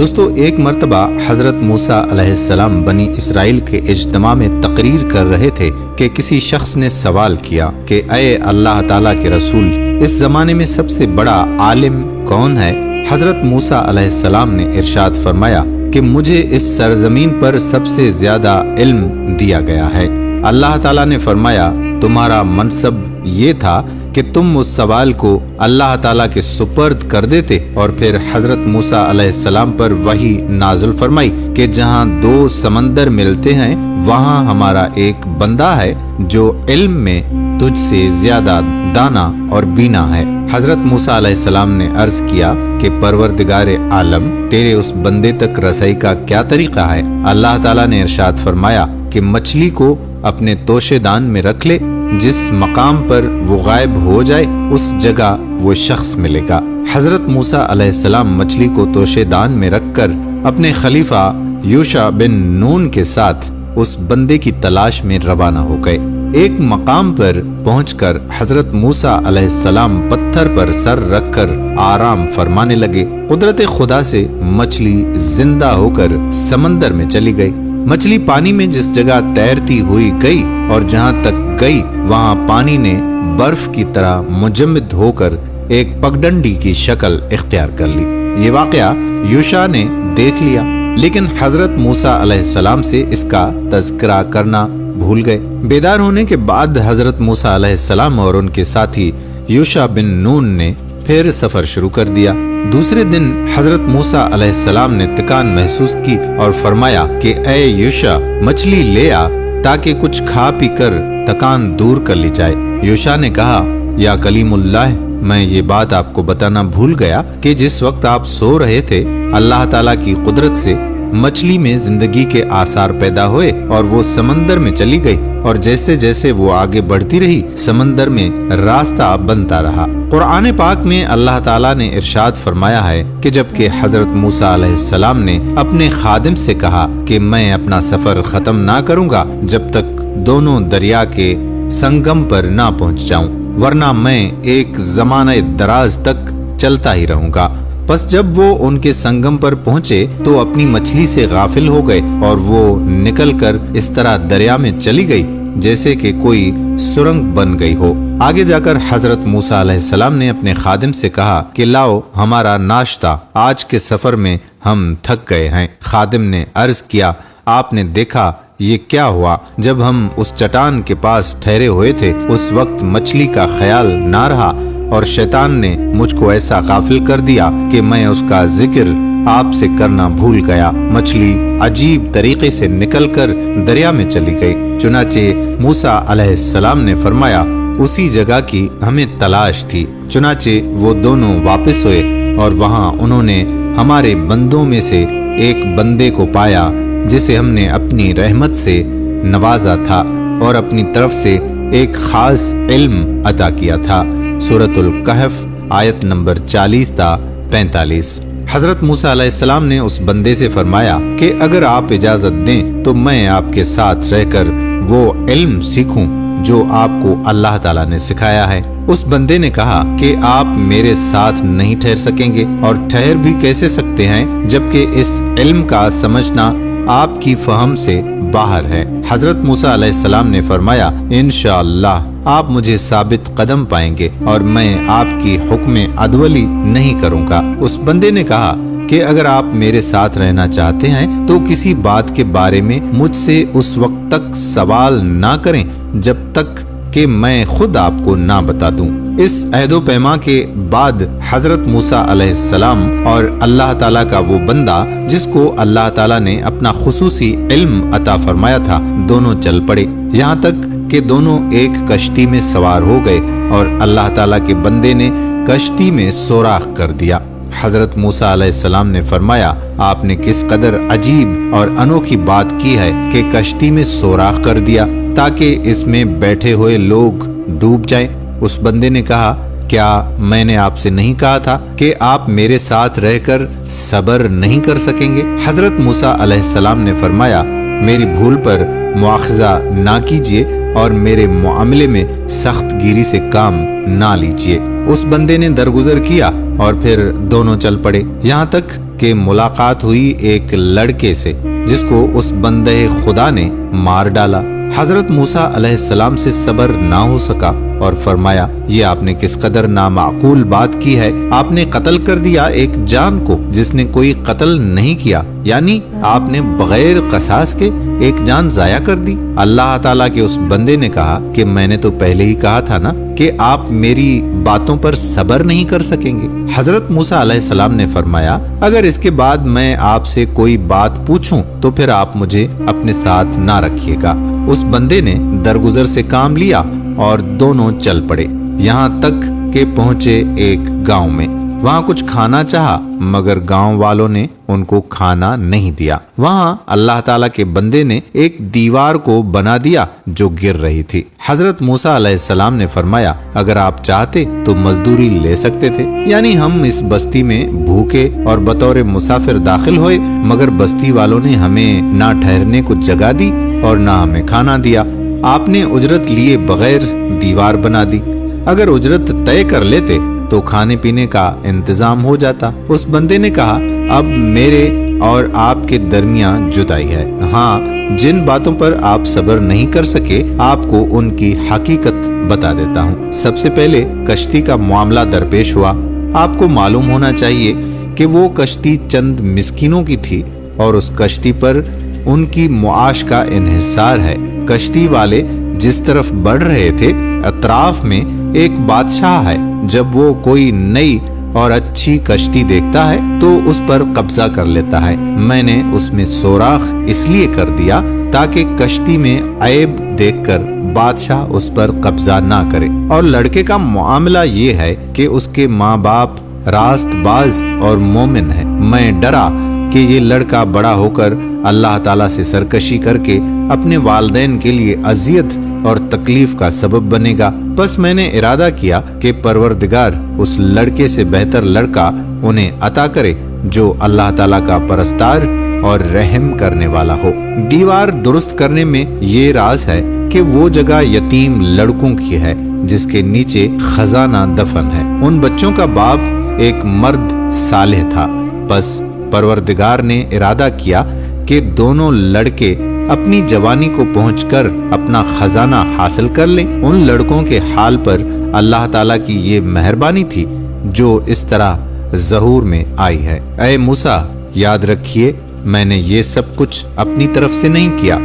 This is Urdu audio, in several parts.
دوستو، ایک مرتبہ حضرت موسیٰ علیہ السلام بنی اسرائیل کے اجتماع میں تقریر کر رہے تھے کہ کسی شخص نے سوال کیا کہ اے اللہ تعالیٰ کے رسول، اس زمانے میں سب سے بڑا عالم کون ہے؟ حضرت موسیٰ علیہ السلام نے ارشاد فرمایا کہ مجھے اس سرزمین پر سب سے زیادہ علم دیا گیا ہے۔ اللہ تعالیٰ نے فرمایا تمہارا منصب یہ تھا کہ تم اس سوال کو اللہ تعالیٰ کے سپرد کر دیتے، اور پھر حضرت موسیٰ علیہ السلام پر وحی نازل فرمائی کہ جہاں دو سمندر ملتے ہیں وہاں ہمارا ایک بندہ ہے جو علم میں تجھ سے زیادہ دانا اور بینا ہے۔ حضرت موسیٰ علیہ السلام نے عرض کیا کہ پروردگار عالم، تیرے اس بندے تک رسائی کا کیا طریقہ ہے؟ اللہ تعالیٰ نے ارشاد فرمایا کہ مچھلی کو اپنے توشے دان میں رکھ لے، جس مقام پر وہ غائب ہو جائے اس جگہ وہ شخص ملے گا۔ حضرت موسیٰ علیہ السلام مچھلی کو توشے دان میں رکھ کر اپنے خلیفہ یوشع بن نون کے ساتھ اس بندے کی تلاش میں روانہ ہو گئے۔ ایک مقام پر پہنچ کر حضرت موسیٰ علیہ السلام پتھر پر سر رکھ کر آرام فرمانے لگے۔ قدرت خدا سے مچھلی زندہ ہو کر سمندر میں چلی گئی۔ مچھلی پانی میں جس جگہ تیرتی ہوئی گئی اور جہاں تک گئی وہاں پانی نے برف کی طرح مجمد ہو کر ایک پگڈنڈی کی شکل اختیار کر لی۔ یہ واقعہ یوشع نے دیکھ لیا، لیکن حضرت موسیٰ علیہ السلام سے اس کا تذکرہ کرنا بھول گئے۔ بیدار ہونے کے بعد حضرت موسیٰ علیہ السلام اور ان کے ساتھی یوشع بن نون نے پھر سفر شروع کر دیا۔ دوسرے دن حضرت موسیٰ علیہ السلام نے تکان محسوس کی اور فرمایا کہ اے یوشع، مچھلی لے آ تاکہ کچھ کھا پی کر تکان دور کر لی جائے۔ یوشع نے کہا یا کلیم اللہ، میں یہ بات آپ کو بتانا بھول گیا کہ جس وقت آپ سو رہے تھے اللہ تعالیٰ کی قدرت سے مچھلی میں زندگی کے آثار پیدا ہوئے اور وہ سمندر میں چلی گئی، اور جیسے جیسے وہ آگے بڑھتی رہی سمندر میں راستہ بنتا رہا۔ قرآن پاک میں اللہ تعالیٰ نے ارشاد فرمایا ہے کہ جبکہ حضرت موسیٰ علیہ السلام نے اپنے خادم سے کہا کہ میں اپنا سفر ختم نہ کروں گا جب تک دونوں دریا کے سنگم پر نہ پہنچ جاؤں، ورنہ میں ایک زمانہ دراز تک چلتا ہی رہوں گا۔ بس جب وہ ان کے سنگم پر پہنچے تو اپنی مچھلی سے غافل ہو گئے اور وہ نکل کر اس طرح دریا میں چلی گئی جیسے کہ کوئی سرنگ بن گئی ہو۔ آگے جا کر حضرت موسیٰ علیہ السلام نے اپنے خادم سے کہا کہ لاؤ ہمارا ناشتہ، آج کے سفر میں ہم تھک گئے ہیں۔ خادم نے عرض کیا آپ نے دیکھا یہ کیا ہوا؟ جب ہم اس چٹان کے پاس ٹھہرے ہوئے تھے اس وقت مچھلی کا خیال نہ رہا اور شیطان نے مجھ کو ایسا غافل کر دیا کہ میں اس کا ذکر آپ سے کرنا بھول گیا۔ مچھلی عجیب طریقے سے نکل کر دریا میں چلی گئی۔ چنانچہ موسیٰ علیہ السلام نے فرمایا اسی جگہ کی ہمیں تلاش تھی۔ چنانچہ وہ دونوں واپس ہوئے اور وہاں انہوں نے ہمارے بندوں میں سے ایک بندے کو پایا جسے ہم نے اپنی رحمت سے نوازا تھا اور اپنی طرف سے ایک خاص علم عطا کیا تھا۔ سورۃ الکہف آیت نمبر 40 تا 45۔ حضرت موسیٰ علیہ السلام نے اس بندے سے فرمایا کہ اگر آپ اجازت دیں تو میں آپ کے ساتھ رہ کر وہ علم سیکھوں جو آپ کو اللہ تعالیٰ نے سکھایا ہے۔ اس بندے نے کہا کہ آپ میرے ساتھ نہیں ٹھہر سکیں گے، اور ٹھہر بھی کیسے سکتے ہیں جبکہ اس علم کا سمجھنا آپ کی فہم سے باہر ہے۔ حضرت موسیٰ علیہ السلام نے فرمایا انشاءاللہ آپ مجھے ثابت قدم پائیں گے اور میں آپ کی حکم عدولی نہیں کروں گا۔ اس بندے نے کہا کہ اگر آپ میرے ساتھ رہنا چاہتے ہیں تو کسی بات کے بارے میں مجھ سے اس وقت تک سوال نہ کریں جب تک کہ میں خود آپ کو نہ بتا دوں۔ اس عہد و پیما کے بعد حضرت موسیٰ علیہ السلام اور اللہ تعالیٰ کا وہ بندہ جس کو اللہ تعالیٰ نے اپنا خصوصی علم عطا فرمایا تھا دونوں چل پڑے، یہاں تک کہ دونوں ایک کشتی میں سوار ہو گئے اور اللہ تعالیٰ کے بندے نے کشتی میں سوراخ کر دیا۔ حضرت موسیٰ علیہ السلام نے فرمایا آپ نے کس قدر عجیب اور انوکھی بات کی ہے کہ کشتی میں سوراخ کر دیا تاکہ اس میں بیٹھے ہوئے لوگ ڈوب جائیں۔ اس بندے نے کہا کیا میں نے آپ سے نہیں کہا تھا کہ آپ میرے ساتھ رہ کر صبر نہیں کر سکیں گے؟ حضرت موسیٰ علیہ السلام نے فرمایا میری بھول پر مواخذہ نہ کیجیے اور میرے معاملے میں سخت گیری سے کام نہ لیجیے۔ اس بندے نے درگزر کیا اور پھر دونوں چل پڑے، یہاں تک کہ ملاقات ہوئی ایک لڑکے سے جس کو اس بندے خدا نے مار ڈالا۔ حضرت موسیٰ علیہ السلام سے صبر نہ ہو سکا اور فرمایا، یہ آپ نے کس قدر نامعقول بات کی ہے، آپ نے قتل کر دیا ایک جان کو جس نے کوئی قتل نہیں کیا، یعنی آپ نے بغیر قصاص کے ایک جان ضائع کر دی۔ اللہ تعالیٰ کے اس بندے نے کہا کہ میں نے تو پہلے ہی کہا تھا نا کہ آپ میری باتوں پر صبر نہیں کر سکیں گے۔ حضرت موسیٰ علیہ السلام نے فرمایا، اگر اس کے بعد میں آپ سے کوئی بات پوچھوں تو پھر آپ مجھے اپنے ساتھ نہ رکھیے گا۔ اس بندے نے درگزر سے کام لیا اور دونوں چل پڑے، یہاں تک کہ پہنچے ایک گاؤں میں۔ وہاں کچھ کھانا چاہا مگر گاؤں والوں نے ان کو کھانا نہیں دیا۔ وہاں اللہ تعالیٰ کے بندے نے ایک دیوار کو بنا دیا جو گر رہی تھی۔ حضرت موسیٰ علیہ السلام نے فرمایا، اگر آپ چاہتے تو مزدوری لے سکتے تھے، یعنی ہم اس بستی میں بھوکے اور بطور مسافر داخل ہوئے مگر بستی والوں نے ہمیں نہ ٹھہرنے کو جگہ دی اور نہ ہمیں کھانا دیا۔ آپ نے اجرت لیے بغیر دیوار بنا دی، اگر اجرت طے کر لیتے تو کھانے پینے کا انتظام ہو جاتا۔ اس بندے نے کہا، اب میرے اور آپ کے درمیان جدائی ہے۔ ہاں، جن باتوں پر آپ صبر نہیں کر سکے آپ کو ان کی حقیقت بتا دیتا ہوں۔ سب سے پہلے کشتی کا معاملہ درپیش ہوا۔ آپ کو معلوم ہونا چاہیے کہ وہ کشتی چند مسکینوں کی تھی اور اس کشتی پر ان کی معاش کا انحصار ہے۔ کشتی والے جس طرف بڑھ رہے تھے، اطراف میں ایک بادشاہ ہے، جب وہ کوئی نئی اور اچھی کشتی دیکھتا ہے تو اس پر قبضہ کر لیتا ہے۔ میں نے اس میں سوراخ اس لیے کر دیا تاکہ کشتی میں عیب دیکھ کر بادشاہ اس پر قبضہ نہ کرے۔ اور لڑکے کا معاملہ یہ ہے کہ اس کے ماں باپ راست باز اور مومن ہیں۔ میں ڈرا کہ یہ لڑکا بڑا ہو کر اللہ تعالیٰ سے سرکشی کر کے اپنے والدین کے لیے اذیت اور تکلیف کا سبب بنے گا، بس میں نے ارادہ کیا کہ پروردگار اس لڑکے سے بہتر لڑکا انہیں عطا کرے جو اللہ تعالیٰ کا پرستار اور رحم کرنے والا ہو۔ دیوار درست کرنے میں یہ راز ہے کہ وہ جگہ یتیم لڑکوں کی ہے جس کے نیچے خزانہ دفن ہے۔ ان بچوں کا باپ ایک مرد صالح تھا، بس پروردگار نے ارادہ کیا کہ دونوں لڑکے اپنی جوانی کو پہنچ کر اپنا خزانہ حاصل کر لیں۔ ان لڑکوں کے حال پر اللہ تعالیٰ کی یہ مہربانی تھی جو اس طرح ظہور میں آئی ہے۔ اے موسیٰ، یاد رکھیے میں نے یہ سب کچھ اپنی طرف سے نہیں کیا،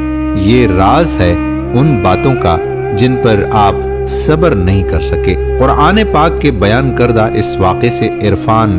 یہ راز ہے ان باتوں کا جن پر آپ صبر نہیں کر سکے۔ قرآن پاک کے بیان کردہ اس واقعے سے عرفان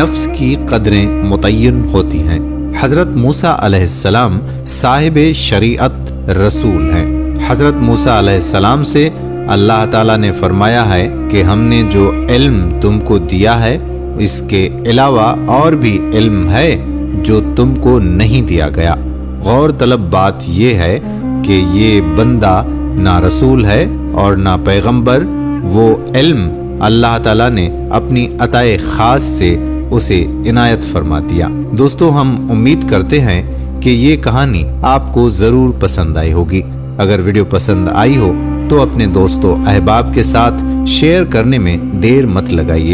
نفس کی قدریں متعین ہوتی ہیں۔ حضرت موسیٰ علیہ السلام صاحب شریعت رسول ہیں۔ حضرت موسیٰ علیہ السلام سے اللہ تعالیٰ نے فرمایا ہے کہ ہم نے جو علم تم کو دیا ہے اس کے علاوہ اور بھی علم ہے جو تم کو نہیں دیا گیا۔ غور طلب بات یہ ہے کہ یہ بندہ نہ رسول ہے اور نہ پیغمبر، وہ علم اللہ تعالیٰ نے اپنی عطائے خاص سے اسے عنایت فرما دیا۔ دوستو، ہم امید کرتے ہیں کہ یہ کہانی آپ کو ضرور پسند آئی ہوگی۔ اگر ویڈیو پسند آئی ہو تو اپنے دوستوں احباب کے ساتھ شیئر کرنے میں دیر مت لگائیے۔